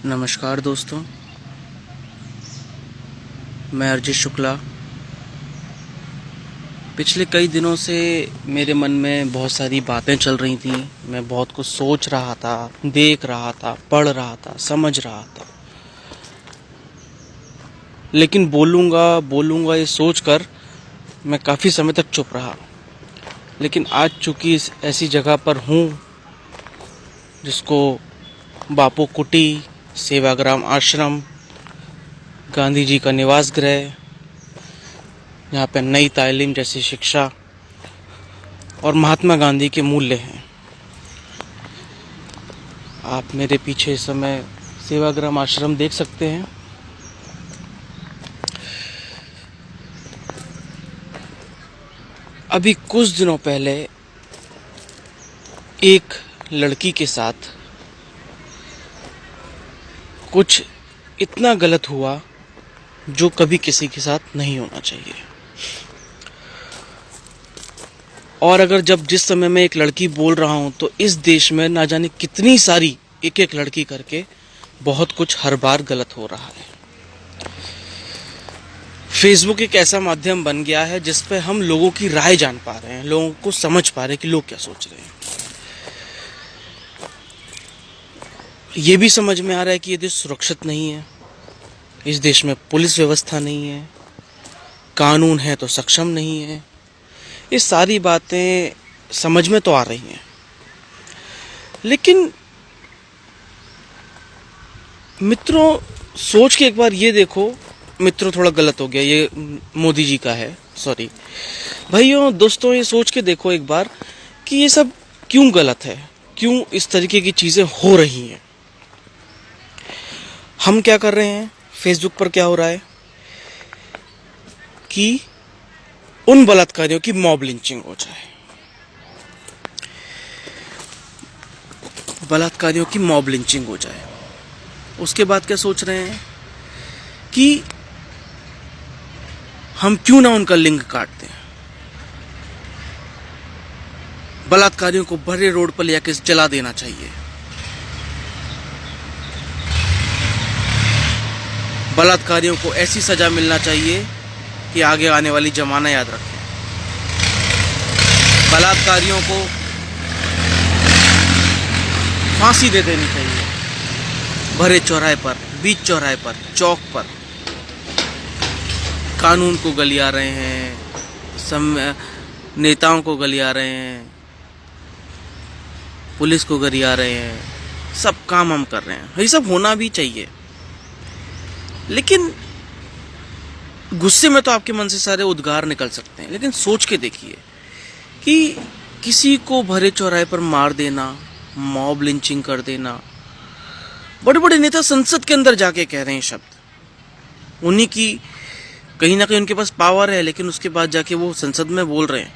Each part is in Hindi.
नमस्कार दोस्तों, मैं अरिजीत शुक्ला। पिछले कई दिनों से मेरे मन में बहुत सारी बातें चल रही थी। मैं बहुत कुछ सोच रहा था, देख रहा था, पढ़ रहा था, समझ रहा था, लेकिन बोलूँगा ये सोचकर मैं काफ़ी समय तक चुप रहा। लेकिन आज चूँकि इस ऐसी जगह पर हूँ जिसको बापू कुटी, सेवाग्राम आश्रम, गांधी जी का निवास गृह, यहाँ पे नई तालीम जैसी शिक्षा और महात्मा गांधी के मूल्य हैं। आप मेरे पीछे इस समय सेवाग्राम आश्रम देख सकते हैं। अभी कुछ दिनों पहले एक लड़की के साथ कुछ इतना गलत हुआ जो कभी किसी के साथ नहीं होना चाहिए। और अगर जिस समय मैं एक लड़की बोल रहा हूं तो इस देश में ना जाने कितनी सारी एक एक लड़की करके बहुत कुछ हर बार गलत हो रहा है। फेसबुक एक ऐसा माध्यम बन गया है जिस पे हम लोगों की राय जान पा रहे हैं, लोगों को समझ पा रहे हैं कि लोग क्या सोच रहे हैं। ये भी समझ में आ रहा है कि ये देश सुरक्षित नहीं है, इस देश में पुलिस व्यवस्था नहीं है, कानून है तो सक्षम नहीं है। ये सारी बातें समझ में तो आ रही हैं, लेकिन मित्रों सोच के एक बार ये देखो। मित्रों थोड़ा गलत हो गया, ये मोदी जी का है, सॉरी। भाइयों दोस्तों, ये सोच के देखो एक बार कि ये सब क्यों गलत है, क्यों इस तरीके की चीज़ें हो रही हैं। हम क्या कर रहे हैं, फेसबुक पर क्या हो रहा है कि उन बलात्कारियों की मॉब लिंचिंग हो जाए, बलात्कारियों की मॉब लिंचिंग हो जाए। उसके बाद क्या सोच रहे हैं कि हम क्यों ना उनका लिंग काट दें, बलात्कारियों को भरे रोड पर ले जाकर जला देना चाहिए, बलात्कारियों को ऐसी सजा मिलना चाहिए कि आगे आने वाली जमाना याद रखें, बलात्कारियों को फांसी दे देनी चाहिए, भरे चौराहे पर, बीच चौराहे पर, चौक पर। कानून को गलिया रहे हैं, नेताओं को गलिया रहे हैं, पुलिस को गलिया रहे हैं, सब काम हम कर रहे हैं। ये सब होना भी चाहिए, लेकिन गुस्से में तो आपके मन से सारे उद्गार निकल सकते हैं। लेकिन सोच के देखिए कि किसी को भरे चौराहे पर मार देना, मॉब लिंचिंग कर देना, बड़े बड़े नेता संसद के अंदर जाके कह रहे हैं शब्द, उन्हीं की कहीं ना कहीं उनके पास पावर है, लेकिन उसके बाद जाके वो संसद में बोल रहे हैं।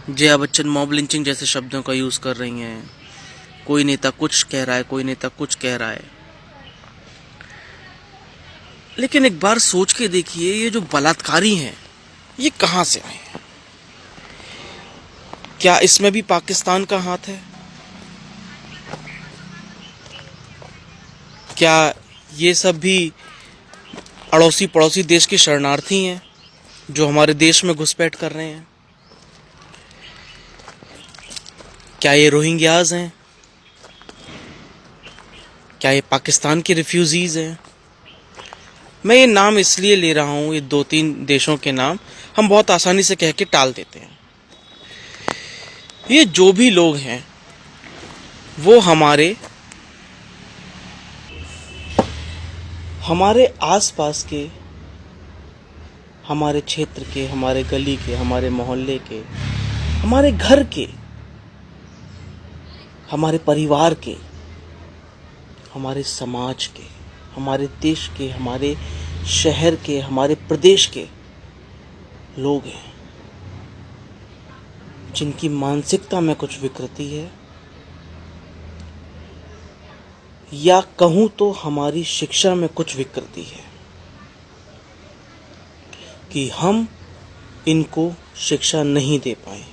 जया बच्चन मॉब लिंचिंग जैसे शब्दों का यूज कर रही हैं। कोई नेता कुछ कह रहा है, कोई नेता कुछ कह रहा है। लेकिन एक बार सोच के देखिए, ये जो बलात्कारी हैं ये कहां से आए हैं? क्या इसमें भी पाकिस्तान का हाथ है? क्या ये सब भी अड़ोसी पड़ोसी देश के शरणार्थी हैं जो हमारे देश में घुसपैठ कर रहे हैं? क्या ये रोहिंग्याज हैं? क्या ये पाकिस्तान के रिफ्यूजीज हैं? मैं ये नाम इसलिए ले रहा हूँ, ये 2-3 देशों के नाम हम बहुत आसानी से कह के टाल देते हैं। ये जो भी लोग हैं वो हमारे आसपास के, हमारे क्षेत्र के, हमारे गली के, हमारे मोहल्ले के, हमारे घर के, हमारे परिवार के, हमारे समाज के, हमारे देश के, हमारे शहर के, हमारे प्रदेश के लोग हैं जिनकी मानसिकता में कुछ विकृति है, या कहूं तो हमारी शिक्षा में कुछ विकृति है कि हम इनको शिक्षा नहीं दे पाए।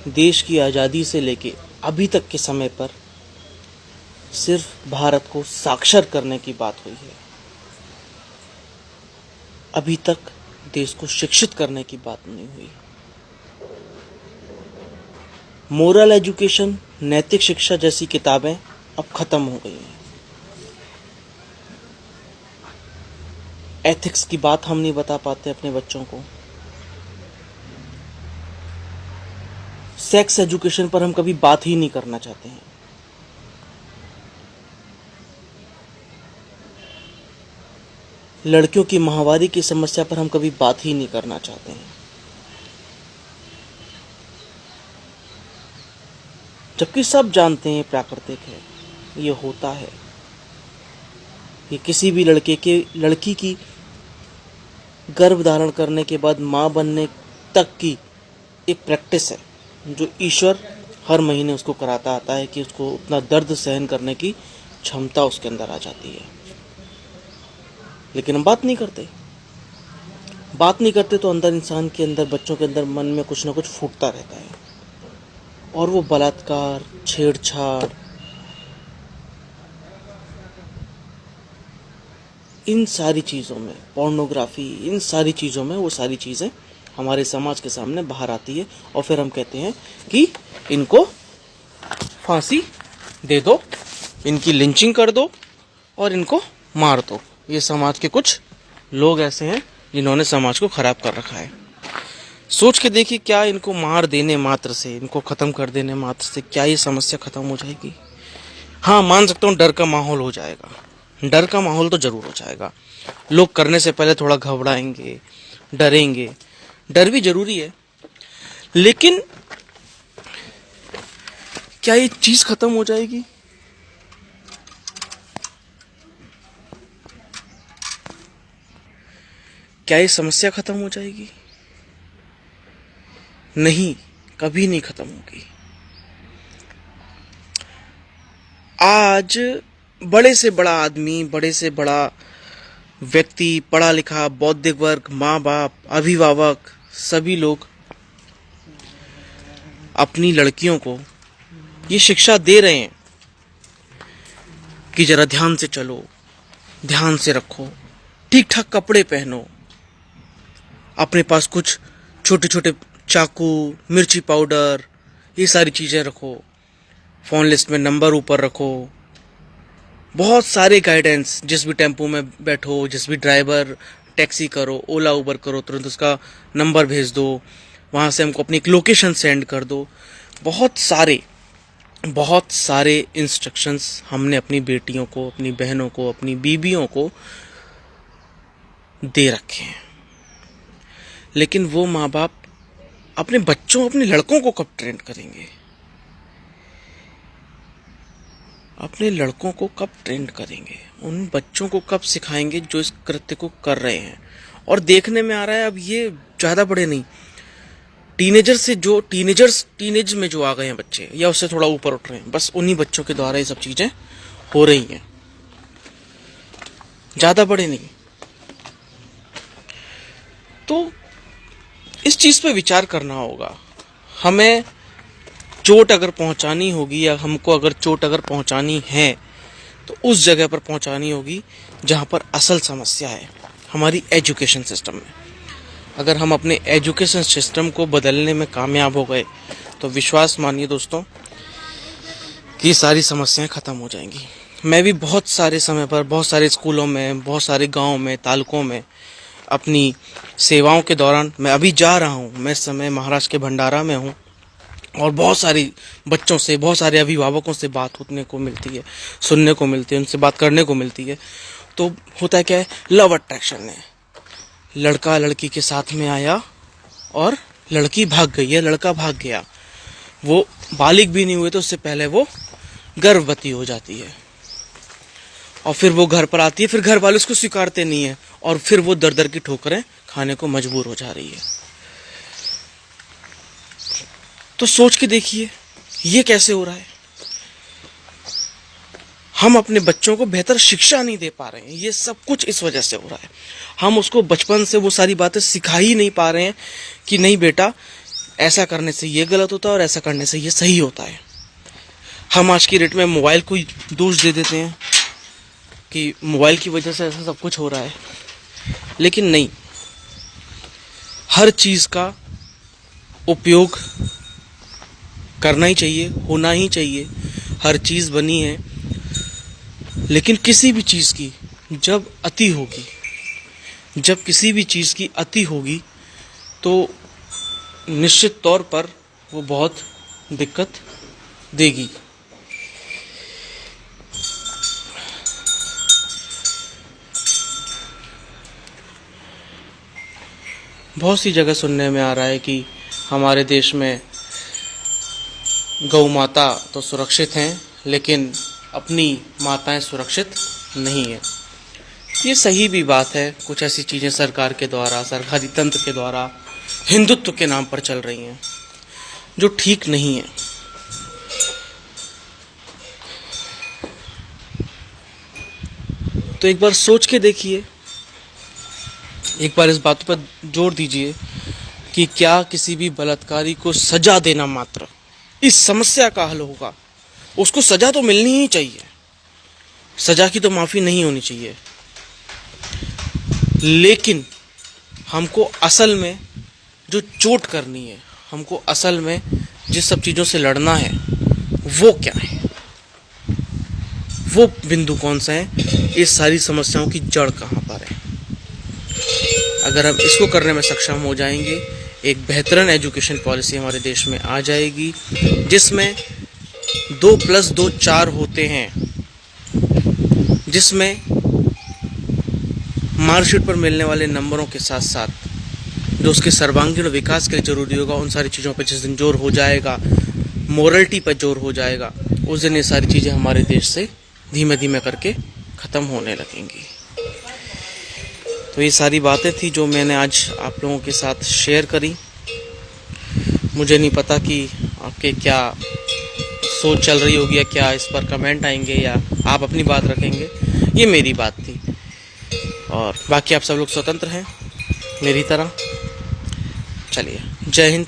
देश की आज़ादी से लेके अभी तक के समय पर सिर्फ भारत को साक्षर करने की बात हुई है। अभी तक देश को शिक्षित करने की बात नहीं हुई। मोरल एजुकेशन, नैतिक शिक्षा जैसी किताबें अब खत्म हो गई हैं। एथिक्स की बात हम नहीं बता पाते अपने बच्चों को। सेक्स एजुकेशन पर हम कभी बात ही नहीं करना चाहते हैं। लड़कियों की माहवारी की समस्या पर हम कभी बात ही नहीं करना चाहते हैं। जबकि सब जानते हैं प्राकृतिक है, ये होता है। ये किसी भी लड़की की गर्भ धारण करने के बाद माँ बनने तक की एक प्रैक्टिस है, जो ईश्वर हर महीने उसको कराता आता है कि उसको उतना दर्द सहन करने की क्षमता उसके अंदर आ जाती है। लेकिन हम बात नहीं करते। तो अंदर इंसान के अंदर, बच्चों के अंदर मन में कुछ ना कुछ फूटता रहता है, और वो बलात्कार, छेड़छाड़, इन सारी चीज़ों में, पोर्नोग्राफी, इन सारी चीज़ों में वो सारी चीज़ें हमारे समाज के सामने बाहर आती है। और फिर हम कहते हैं कि इनको फांसी दे दो, इनकी लिंचिंग कर दो और इनको मार दो। ये समाज के कुछ लोग ऐसे हैं जिन्होंने समाज को खराब कर रखा है। सोच के देखिए, क्या इनको मार देने मात्र से, इनको ख़त्म कर देने मात्र से क्या ये समस्या ख़त्म हो जाएगी? हाँ, मान सकता हूँ डर का माहौल हो जाएगा। डर का माहौल तो ज़रूर हो जाएगा। लोग करने से पहले थोड़ा घबराएंगे, डरेंगे। डर भी ज़रूरी है, लेकिन क्या ये चीज़ ख़त्म हो जाएगी? क्या ये समस्या ख़त्म हो जाएगी? नहीं, कभी नहीं ख़त्म होगी। आज बड़े से बड़ा आदमी, बड़े से बड़ा व्यक्ति, पढ़ा लिखा, बौद्धिक वर्ग, माँ बाप, अभिभावक, सभी लोग अपनी लड़कियों को ये शिक्षा दे रहे हैं कि जरा ध्यान से चलो, ध्यान से रखो, ठीक ठाक कपड़े पहनो, अपने पास कुछ छोटे छोटे चाकू, मिर्ची पाउडर, ये सारी चीज़ें रखो, फ़ोन लिस्ट में नंबर ऊपर रखो, बहुत सारे गाइडेंस। जिस भी टेम्पो में बैठो, जिस भी ड्राइवर, टैक्सी करो, ओला उबर करो, तुरंत उसका नंबर भेज दो, वहाँ से हमको अपनी एक लोकेशन सेंड कर दो। बहुत सारे इंस्ट्रक्शंस हमने अपनी बेटियों को, अपनी बहनों को, अपनी बीबियों को दे रखे हैं। लेकिन वो माँ बाप अपने बच्चों, अपने लड़कों को कब ट्रेन करेंगे? अपने लड़कों को कब ट्रेन करेंगे? उन बच्चों को कब सिखाएंगे जो इस कृत्य को कर रहे हैं? और देखने में आ रहा है अब ये ज़्यादा बड़े नहीं, टीनेज में जो आ गए हैं बच्चे, या उससे थोड़ा ऊपर उठ रहे हैं, बस उन्हीं बच्चों के द्वारा ये सब चीज़ें हो रही हैं, ज़्यादा बड़े नहीं। तो इस चीज़ पे विचार करना होगा। हमें चोट अगर पहुंचानी होगी, या हमको अगर चोट अगर पहुंचानी है, तो उस जगह पर पहुंचानी होगी जहां पर असल समस्या है, हमारी एजुकेशन सिस्टम में। अगर हम अपने एजुकेशन सिस्टम को बदलने में कामयाब हो गए, तो विश्वास मानिए दोस्तों कि सारी समस्याएं ख़त्म हो जाएंगी। मैं भी बहुत सारे समय पर, बहुत सारे स्कूलों में, बहुत सारे गाँव में, तालुकों में अपनी सेवाओं के दौरान, मैं अभी जा रहा हूँ, मैं इस समय महाराष्ट्र के भंडारा में हूँ, और बहुत सारी बच्चों से, बहुत सारे अभिभावकों से बात होने को मिलती है, सुनने को मिलती है, उनसे बात करने को मिलती है। तो होता है क्या है, लव अट्रैक्शन है। लड़का लड़की के साथ में आया और लड़की भाग गई है, लड़का भाग गया, वो बालिग भी नहीं हुए तो उससे पहले वो गर्भवती हो जाती है, और फिर वो घर पर आती है, फिर घर वाले उसको स्वीकारते नहीं है, और फिर वो दर दर की ठोकरें खाने को मजबूर हो जा रही है। तो सोच के देखिए ये कैसे हो रहा है। हम अपने बच्चों को बेहतर शिक्षा नहीं दे पा रहे हैं, ये सब कुछ इस वजह से हो रहा है। हम उसको बचपन से वो सारी बातें सिखा ही नहीं पा रहे हैं कि नहीं बेटा, ऐसा करने से ये गलत होता है और ऐसा करने से ये सही होता है। हम आज की डेट में मोबाइल को दोष दे देते हैं कि मोबाइल की वजह से ऐसा सब कुछ हो रहा है, लेकिन नहीं, हर चीज़ का उपयोग करना ही चाहिए, होना ही चाहिए। हर चीज़ बनी है, लेकिन किसी भी चीज़ की जब अति होगी, जब किसी भी चीज़ की अति होगी तो निश्चित तौर पर वो बहुत दिक्कत देगी। बहुत सी जगह सुनने में आ रहा है कि हमारे देश में गौ माता तो सुरक्षित हैं, लेकिन अपनी माताएं सुरक्षित नहीं है। ये सही भी बात है। कुछ ऐसी चीज़ें सरकार के द्वारा, सरकारी तंत्र के द्वारा हिंदुत्व के नाम पर चल रही हैं जो ठीक नहीं है। तो एक बार सोच के देखिए, एक बार इस बात पर जोर दीजिए कि क्या किसी भी बलात्कारी को सजा देना मात्र इस समस्या का हल होगा। उसको सजा तो मिलनी ही चाहिए, सजा की तो माफ़ी नहीं होनी चाहिए, लेकिन हमको असल में जो चोट करनी है, हमको असल में जिस सब चीज़ों से लड़ना है, वो क्या है, वो बिंदु कौन सा है, इस सारी समस्याओं की जड़ कहाँ पर है। अगर हम इसको करने में सक्षम हो जाएंगे, एक बेहतरीन एजुकेशन पॉलिसी हमारे देश में आ जाएगी जिसमें 2+2 4 होते हैं, जिसमें मार्कशीट पर मिलने वाले नंबरों के साथ साथ जो उसके सर्वांगीण विकास के लिए जरूरी होगा, उन सारी चीज़ों पर जिस दिन जोर हो जाएगा, मोरलिटी पर जोर हो जाएगा, उस दिन ये सारी चीज़ें हमारे देश से धीमे धीमे करके ख़त्म होने लगेंगी। तो ये सारी बातें थी जो मैंने आज आप लोगों के साथ शेयर करी। मुझे नहीं पता कि आपके क्या सोच चल रही होगी, या क्या इस पर कमेंट आएंगे, या आप अपनी बात रखेंगे। ये मेरी बात थी, और बाकी आप सब लोग स्वतंत्र हैं मेरी तरह। चलिए, जय हिंद।